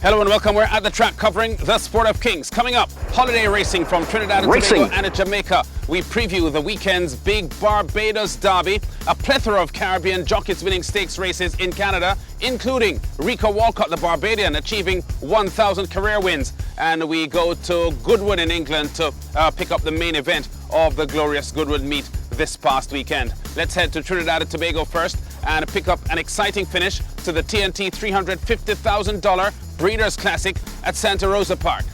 Hello and welcome. We're at the track covering the Sport of Kings. Coming up, holiday racing from Trinidad and Tobago and Jamaica. We preview the weekend's big Barbados Derby, a plethora of Caribbean jockeys winning stakes races in Canada, including Rico Walcott, the Barbadian, achieving 1,000 career wins. And we go to Goodwood in England to pick up the main event of the Glorious Goodwood meet this past weekend. Let's head to Trinidad and Tobago first and pick up an exciting finish to the T&T $350,000 Breeders' Classic at Santa Rosa Park.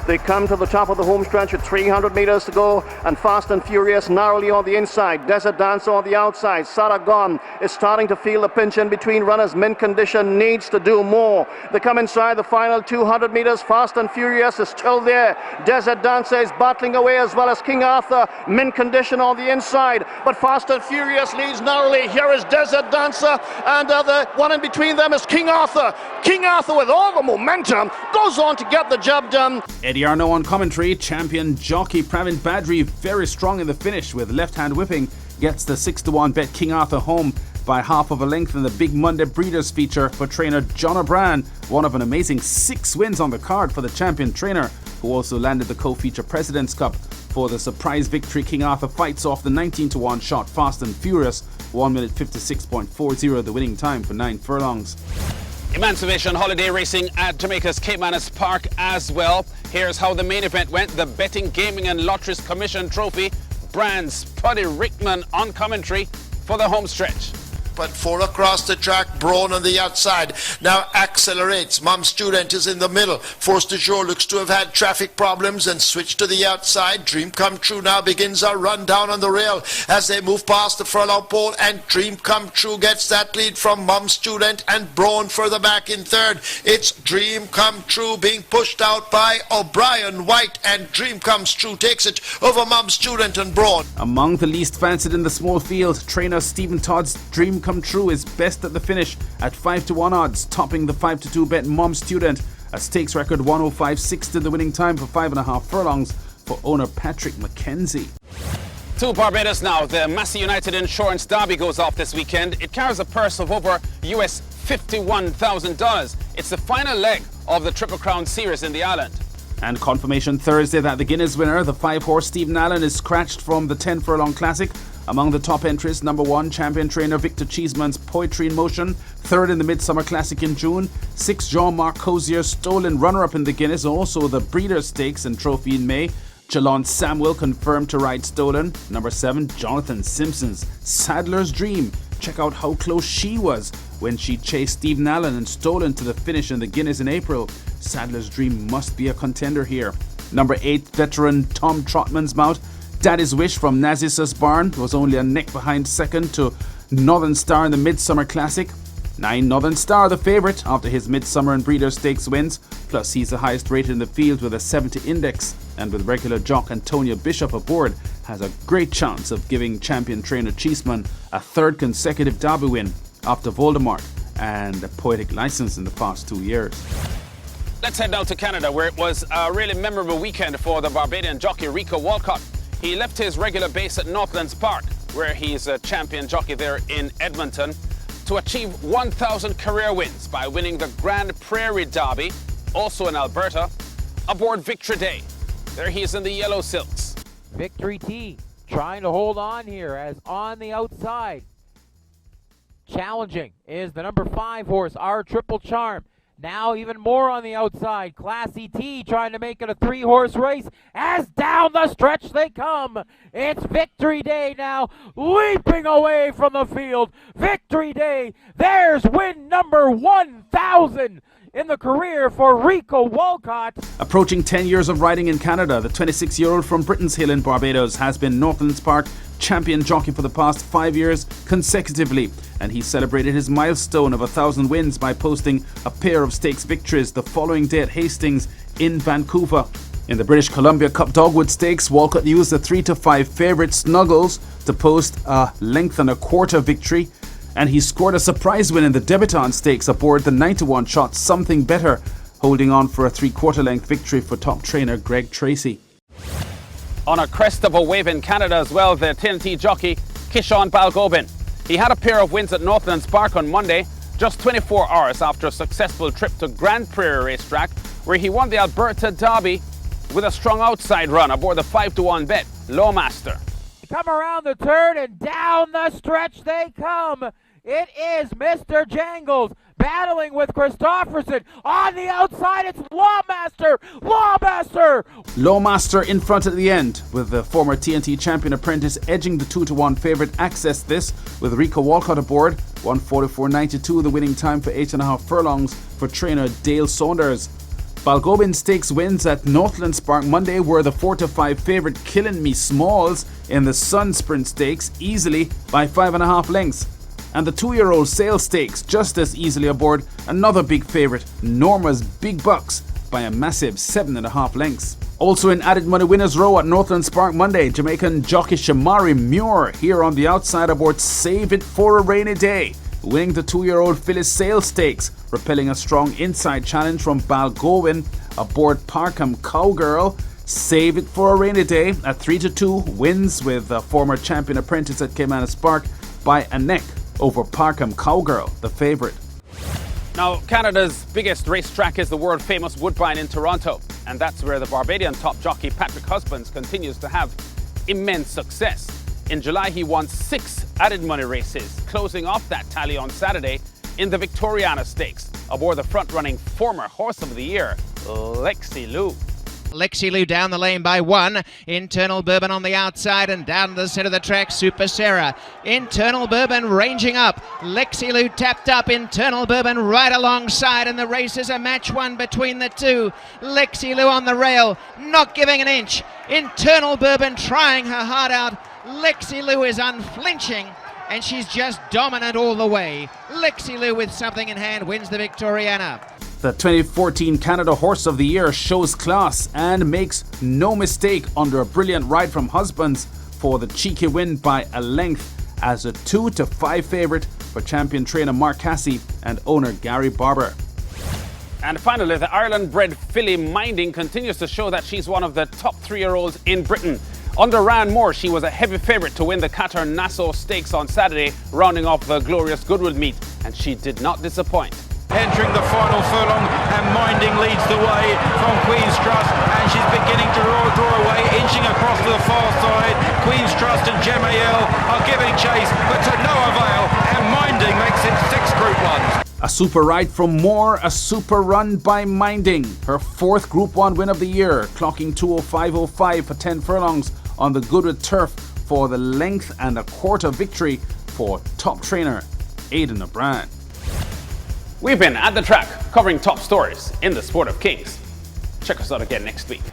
They come to the top of the home stretch with 300 meters to go, and Fast and Furious narrowly on the inside. Desert Dancer on the outside. Saragon is starting to feel the pinch in between runners. Mint Condition needs to do more. They come inside the final 200 meters. Fast and Furious is still there. Desert Dancer is battling away, as well as King Arthur. Mint Condition on the inside, but Fast and Furious leads narrowly. Here is Desert Dancer, and the one in between them is King Arthur. King Arthur, with all the momentum, goes on to get the job done. Eddie Arno on commentary. Champion jockey Pravin Badri very strong in the finish with left-hand whipping. Gets the 6-1 bet King Arthur home by half of a length in the Big Monday Breeders' feature for trainer John O'Brien. One of an amazing 6 wins on the card for the champion trainer, who also landed the co-feature President's Cup. For the surprise victory, King Arthur fights off the 19-1 shot Fast and Furious. 1 minute 56.40 the winning time for 9 furlongs. Emancipation holiday racing at Jamaica's Qatar Spark as well. Here's how the main event went. The Betting, Gaming and Lotteries Commission Trophy. Brands Puddy Rickman on commentary for the home stretch. But 4 across the track, Braun on the outside. Now accelerates. Mom Student is in the middle. Force du Jour looks to have had traffic problems and switched to the outside. Dream Come True now begins a run down on the rail as they move past the furlong pole, and Dream Come True gets that lead from Mom Student, and Braun further back in third. It's Dream Come True being pushed out by O'Brien White, and Dream Comes True takes it over Mom Student and Braun. Among the least fancied in the small field, trainer Stephen Todd's Dream Come True is best at the finish at 5-1 odds, topping the 5-2 bet Mom Student. A stakes record 105.60 the winning time for 5.5 furlongs for owner Patrick McKenzie. To Barbados now. The Massey United Insurance Derby goes off this weekend. It carries a purse of over US $51,000. It's the final leg of the Triple Crown series in the island. And confirmation Thursday that the Guinness winner, the 5-horse Stephen Allen, is scratched from the 10 furlong classic. Among the top entries, number 1 champion trainer Victor Cheeseman's Poetry in Motion, 3rd in the Midsummer Classic in June, 6 Jean-Marc Cozier's Stolen runner-up in the Guinness, also the Breeders' Stakes and Trophy in May. Jalon Samuel confirmed to ride Stolen. Number 7 Jonathan Simpson's Sadler's Dream. Check out how close she was when she chased Stephen Allen and Stolen to the finish in the Guinness in April. Sadler's Dream must be a contender here. Number 8 veteran Tom Trotman's mount Daddy's Wish from Nazisa's Barn was only a neck behind second to Northern Star in the Midsummer Classic. 9 Northern Star, the favourite after his Midsummer and Breeders' Stakes wins. Plus he's the highest rated in the field with a 70 index, and with regular jock Antonio Bishop aboard, has a great chance of giving champion trainer Cheeseman a 3rd consecutive Derby win after Voldemort and a Poetic License in the past 2 years. Let's head now to Canada, where it was a really memorable weekend for the Barbadian jockey Rico Walcott. He left his regular base at Northland Spark, where he's a champion jockey there in Edmonton, to achieve 1,000 career wins by winning the Grand Prairie Derby, also in Alberta, aboard Victory Day. There he is in the yellow silks. Victory T trying to hold on here as on the outside. Challenging is the number 5 horse, Our Triple Charm. Now even more on the outside. Classy T trying to make it a 3-horse race as down the stretch they come. It's Victory Day now, leaping away from the field. Victory Day, there's win number 1,000 in the career for Rico Walcott. Approaching 10 years of riding in Canada, the 26-year-old from Britain's Hill in Barbados has been Northland Spark champion jockey for the past 5 years consecutively, and he celebrated his milestone of 1,000 wins by posting a pair of stakes victories the following day at Hastings in Vancouver. In the British Columbia Cup Dogwood Stakes, Walcott used the 3-5 favourite Snuggles to post a 1.25 length victory, and he scored a surprise win in the Debutant Stakes aboard the 9-1 shot Something Better, holding on for a 3/4 length victory for top trainer Greg Tracy. On a crest of a wave in Canada as well, the T&T jockey Kishon Balgobin. He had a pair of wins at Northland Spark on Monday just 24 hours after a successful trip to Grand Prairie Racetrack, where he won the Alberta Derby with a strong outside run aboard the 5-1 bet, Lowmaster. Come around the turn and down the stretch they come. It is Mr. Jangles battling with Christofferson. On the outside, it's Lawmaster! Lawmaster! Lawmaster in front at the end, with the former T&T champion apprentice edging the 2-1 favourite. Access this with Rico Walcott aboard. 1:44.92 the winning time for 8.5 furlongs for trainer Dale Saunders. Balgobin Stakes wins at Northland Spark Monday were the 4-5 favourite Killing Me Smalls in the Sun Sprint Stakes easily by 5.5 lengths. And the 2-year-old Sale Stakes just as easily aboard another big favourite, Norma's Big Bucks, by a massive 7.5 lengths. Also in added money winners row at Northland Spark Monday, Jamaican jockey Shamari Muir here on the outside aboard Save It for a Rainy Day, winning the 2-year-old Phyllis Sale Stakes, repelling a strong inside challenge from Balgobin aboard Parkham Cowgirl. Save It for a Rainy Day at 3-2 wins with the former champion apprentice at Qatar Spark by a neck over Parkham Cowgirl, the favourite. Now, Canada's biggest racetrack is the world-famous Woodbine in Toronto, and that's where the Barbadian top jockey Patrick Husbands continues to have immense success. In July, he won 6 added money races, closing off that tally on Saturday in the Victoriana Stakes, aboard the front-running former Horse of the Year, Lexi Lou. Lexi Lou down the lane by 1. Internal Bourbon on the outside and down the centre of the track, Super Sarah. Internal Bourbon ranging up. Lexi Lou tapped up. Internal Bourbon right alongside, and the race is a match one between the two. Lexi Lou on the rail, not giving an inch. Internal Bourbon trying her heart out. Lexi Lou is unflinching, and she's just dominant all the way. Lexi Lou with something in hand wins the Victoriana. The 2014 Canada Horse of the Year shows class and makes no mistake under a brilliant ride from Husbands for the cheeky win by a length as a 2-5 favourite for champion trainer Mark Cassie and owner Gary Barber. And finally, the Ireland-bred filly Minding continues to show that she's one of the top 3-year-olds in Britain. Under Ryan Moore, she was a heavy favourite to win the Qatar Nassau Stakes on Saturday, rounding off the Glorious Goodwood meet, and she did not disappoint. Entering the final furlong, and Minding leads the way from Queen's Trust, and she's beginning to draw away, inching across to the far side. Queen's Trust and Jemael are giving chase, but to no avail, and Minding makes it 6 Group 1s. A super ride from Moore, a super run by Minding. Her 4th Group 1 win of the year, clocking 2:05.05 for 10 furlongs on the Goodwood turf for the length and a quarter victory for top trainer Aidan O'Brien. We've been at the track covering top stories in the sport of kings. Check us out again next week.